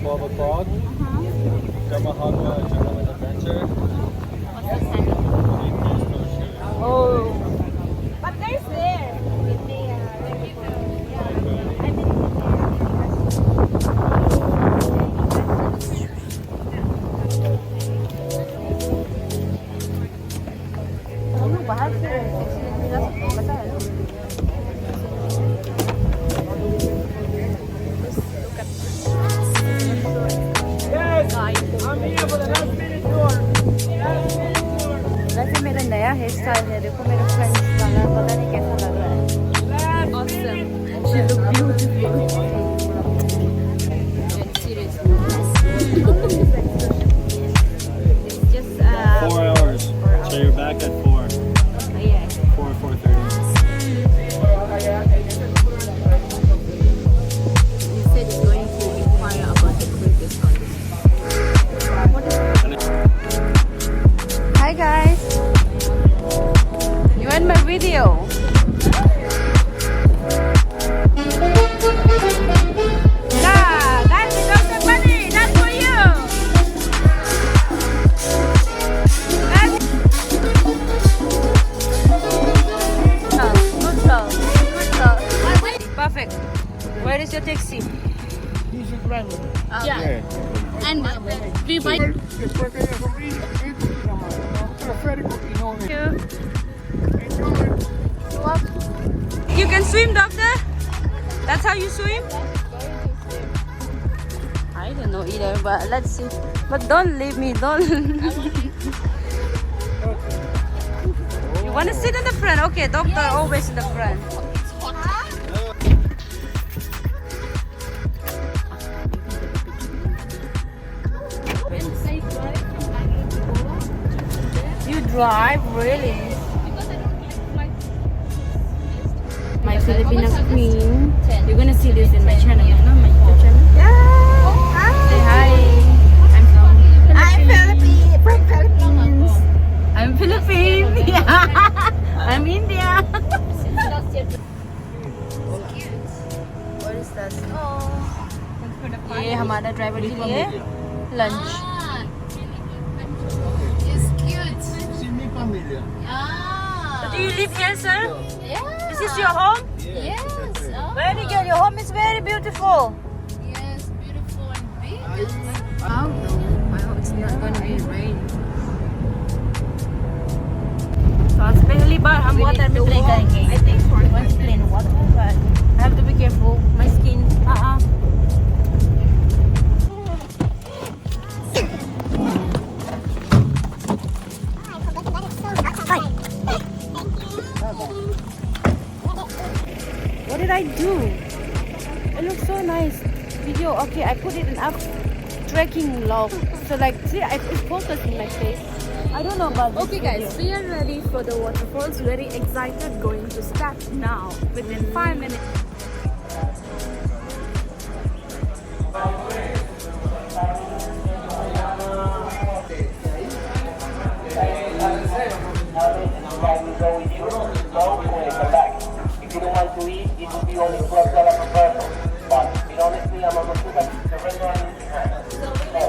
12 o'clock. Yamaha Adrenaline Adventure. Oh. But there's there. वैसे मेरा नया हेयर स्टाइल है देखो मेरे फ्रेंड्स वाला पता नहीं कैसा लग रहा है awesome she look beautiful seriously it's just 4 hours. So you're back at 4. Yeah 4:30. you said it's going to inquire about the previous one. Hi guys, you in my video? Yeah, guys, we got some money. That's for you. Good job. Perfect. Where is your taxi? He's a driver. Yeah. And we buy. Después que ella sonríe, teleférico y no You can swim, doctor? That's how you swim? I don't know either, but let's see. But don't leave me, don't. You want to sit in the front? Okay, doctor always in the front. You drive, really? My Filipino queen. You're gonna see this in my channel, you know, my YouTube channel. Say hi. I'm from Philippines. I'm Philippine. Yeah. I'm India. What is that? ये हमारा driver के लिए lunch. Sí, mi familia. Do you live here, sir? Yeah. Is this your home? Yes. Oh. Very good. Your home is very beautiful. Yes, beautiful and big. I hope it's not going to be rain. So आज पहली बार हम water में play करेंगे. I think for once play in water, but I have to be careful. My skin. What did I do? It looks so nice. Video. Okay, I put it in up tracking log. So like, see, it's focused in my face. I don't know about this Okay, video. guys, we are ready for the waterfalls. Very excited. Going to start now. Within 5 minutes. If you don't want to eat, it will be only $12 per person. But honestly, I'm not sure that the restaurant is behind. So,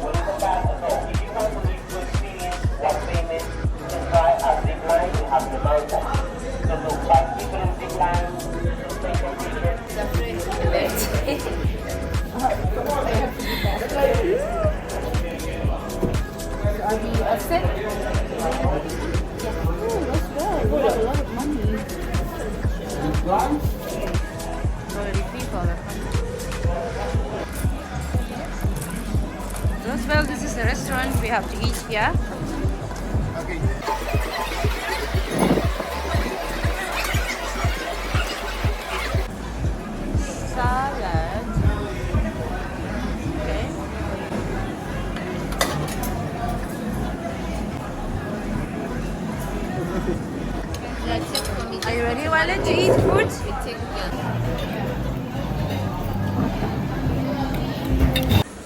when you go back, if you want to eat to experience what payment, you can try a zip line and have the mountain. So look, 5 different zip lines, take a picture. Are you upset? Already people are coming. Well, this is the restaurant we have to eat here. Okay. Salad. Okay. That's it for me. Are you ready, Violet, to eat food?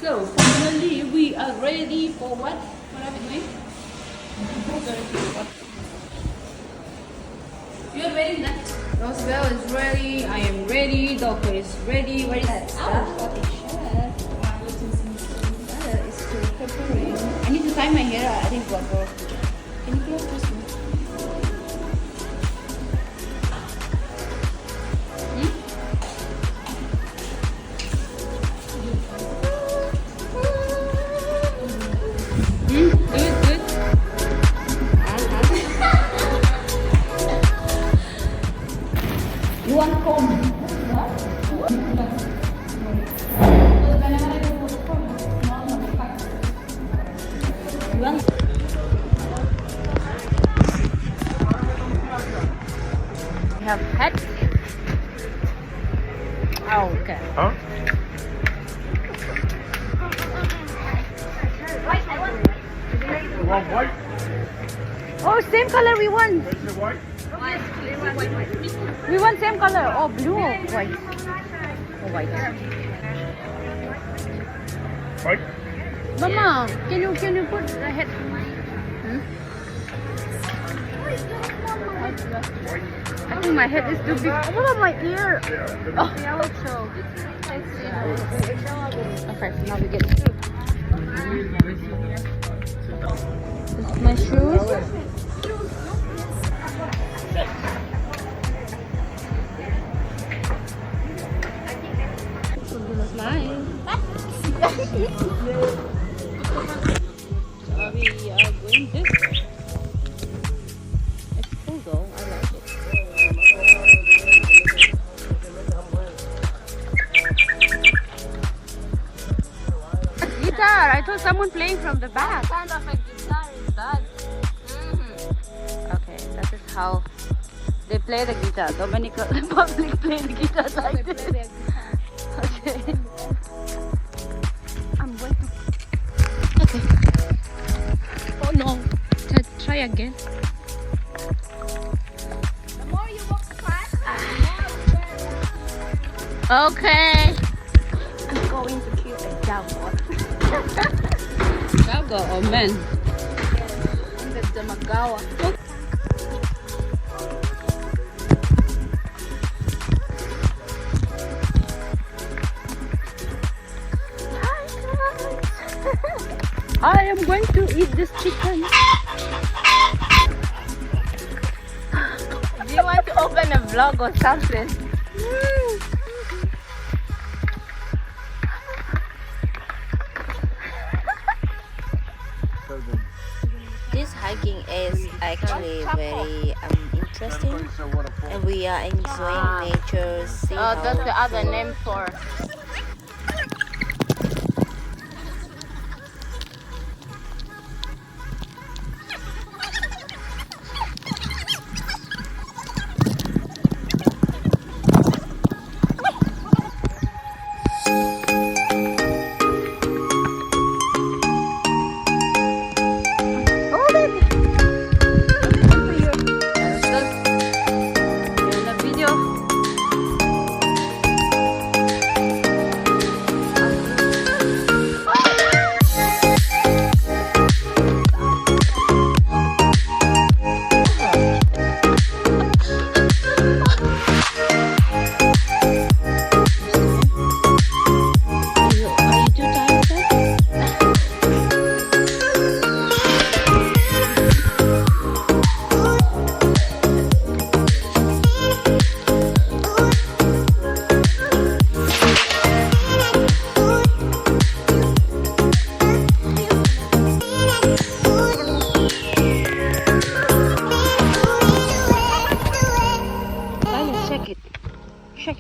So finally we are ready for what? What are we doing? You are ready, Nat? Roswell is ready. I am ready. Doctor is ready. Where is that? Okay, chef. tie my hair. I think water. Can you close this one? Good. You want comb? We have hat. Oh, okay. Huh? You want white? Oh, same color we want. Is it white? We want same color. Oh, blue or white? Oh, white. White? Mama, can you put the head? I think my head is too big. What about my ear? Oh. Okay, so now we get through. This is my shoes. Nice. So we are going this. It's cool though. I like it. Guitar. I thought someone playing from the back. Kind of a guitar is that. Okay, that is how they play the guitar. Dominican Republic play the guitar like this. Okay. I'm waiting. Okay. Oh no. Try again. The more you walk fast, Okay. I'm going to kill a jaguar. Jaguar or man? The Magawa. I am going to eat this chicken. do you want to open a vlog or something? This hiking is actually very interesting, and we are enjoying nature. See Oh, that's how the other name for.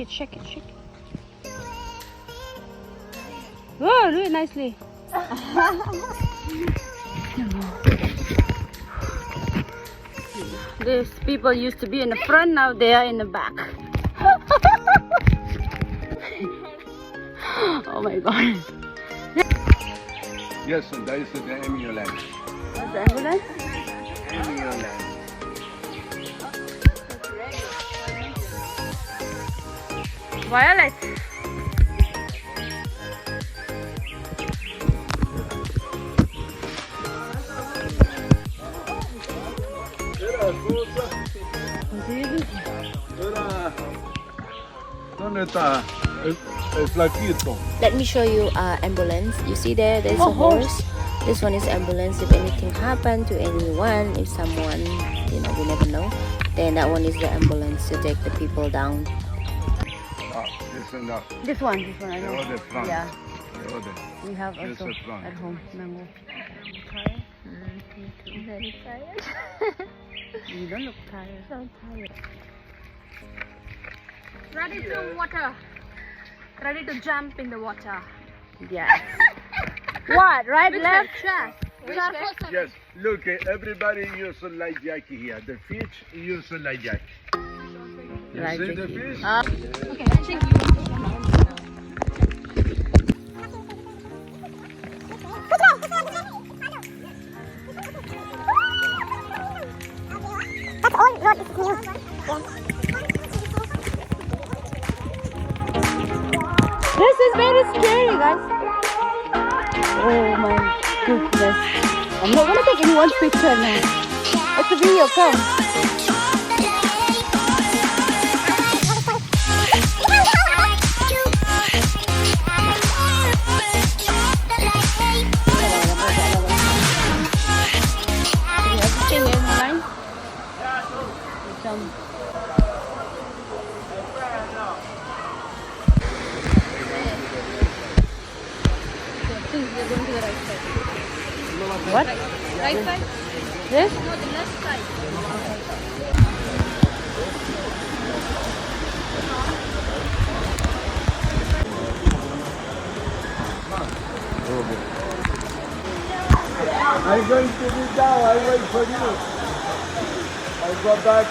Shake it. Oh, do it nicely. These people used to be in the front, now they are in the back. Oh my god. Yes, that is the ambulance. What's the ambulance? Ambulance. Violet. ¿Dónde está el flaquito? Let me show you ambulance. You see there's a Oh, horse. horse. This one is ambulance. If anything happened to anyone, if someone, you know, we never know, then that one is the ambulance to take the people down. This one, no. This one I The know. other front. Yeah, The other. we have This also is front. at home mango. Very tired. You don't look tired. So tired. Ready to water. Ready to jump in the water. Yes. What? Right, left? Yes, look, everybody use a light jacket here. The fish use a light jacket. You Light see the jacket. fish? Okay, I think you. This is very scary, guys. Oh my goodness. I'm not gonna take anyone's picture now. It's a video, come. Everything in line. Some. What? Right side? This? No, the left side. I'm going to be down. I wait for you. I go back.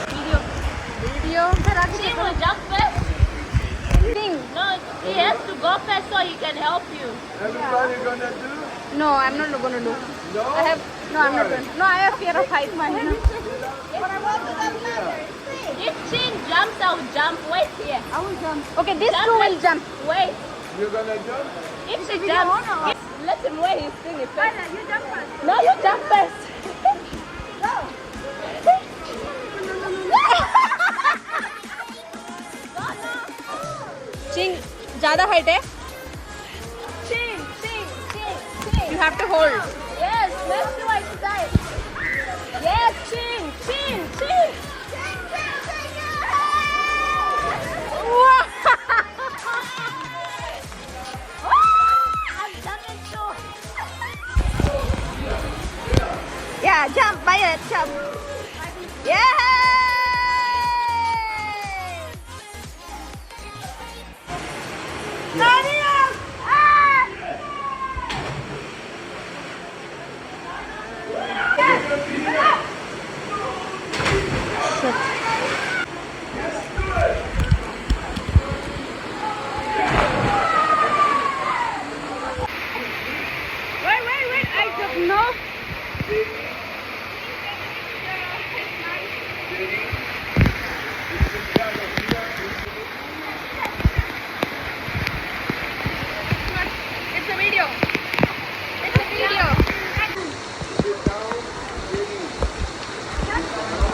Video. He will jump first. No, he has to go first so he can help you. Everybody gonna do? No, I'm not gonna do. No? I'm not going to. No, I have fear of height, man. If Chin jumps, I will jump. Wait here. I will jump. Okay, this two will jump. Wait. You're gonna jump? If she jumps, let him wear his thing first. You jump first. No, you jump first. Ching, ज़्यादा height है? Chin, chin, chin, chin. You have to hold. Yes, let's do it side. Yes, chin, chin, chin. I'm jumping too. Yeah, jump, by it, jump. Yeah. Wait, I don't know. It's a video. It's a video.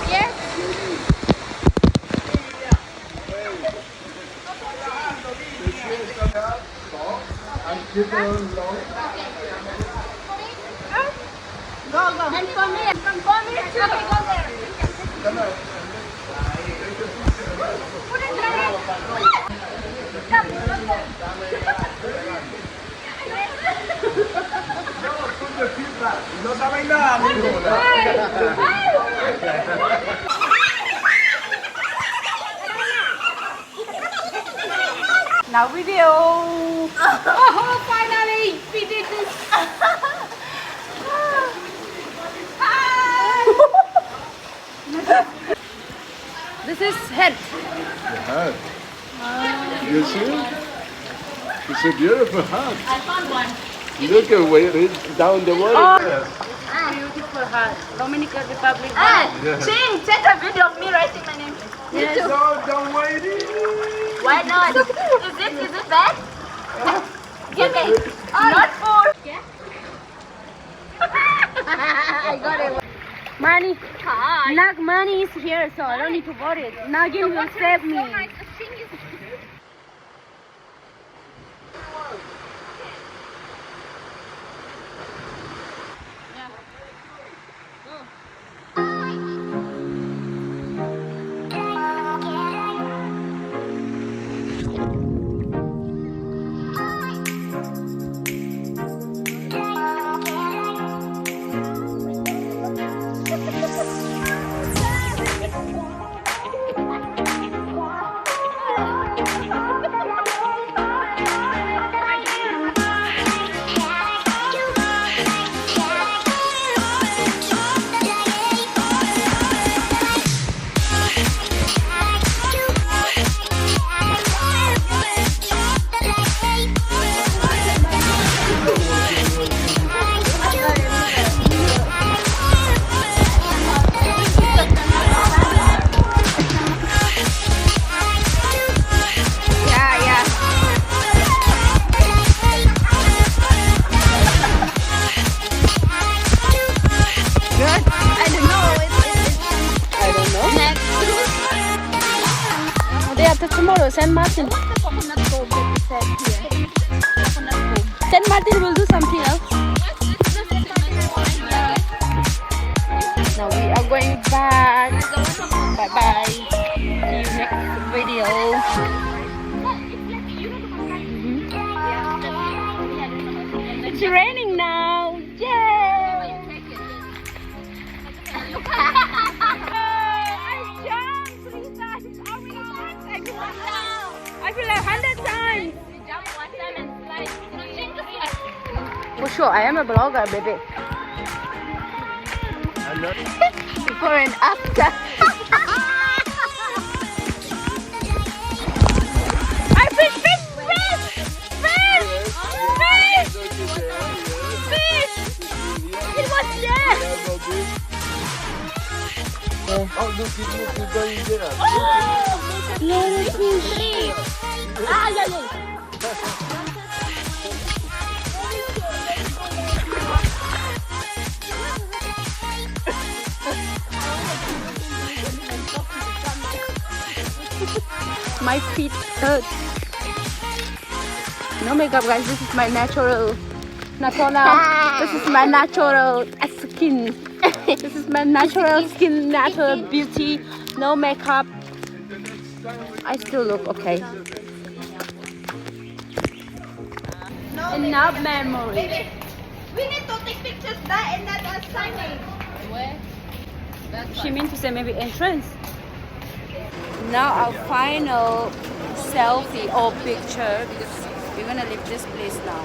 Yes. And keep on long. Go. And for me too. Okay, go there. Come on. Put it there. Come, go there. Put your feet back. No saben nada, amigo. Now video. Oh, finally, we did this. This is head. The hat. You see? It's a beautiful hat. I found one. Look at where it is down the water. Yes. Beautiful hat. Dominican Republic. Hey, Chin, take a video of me writing my name. No, don't wait. Why not? Is it bad? Give me. Not full. Yeah. I got it. Money. Nag money is here, so I don't need to worry. Nagin will save me. Saint Martin. What's the coconut cove that you said here? Coconut cove. Saint Martin will do something else. Now we are going back. Bye bye. See you next video. It's raining now. Yay! I jumped 3 times. How many times I go down? I feel like 100 times. For sure, I am a blogger, baby. Before and after. I fish. It was there. Oh, look, you're going there. Little fish. Ah, yeah. My feet hurt. No makeup, guys. This is my natural. This is my natural skin. This is my natural skin, natural beauty. No makeup. I still look okay. Enough memory. We need to take pictures there and not us signing. She meant to say maybe entrance. Now our final selfie or picture because we're gonna leave this place now.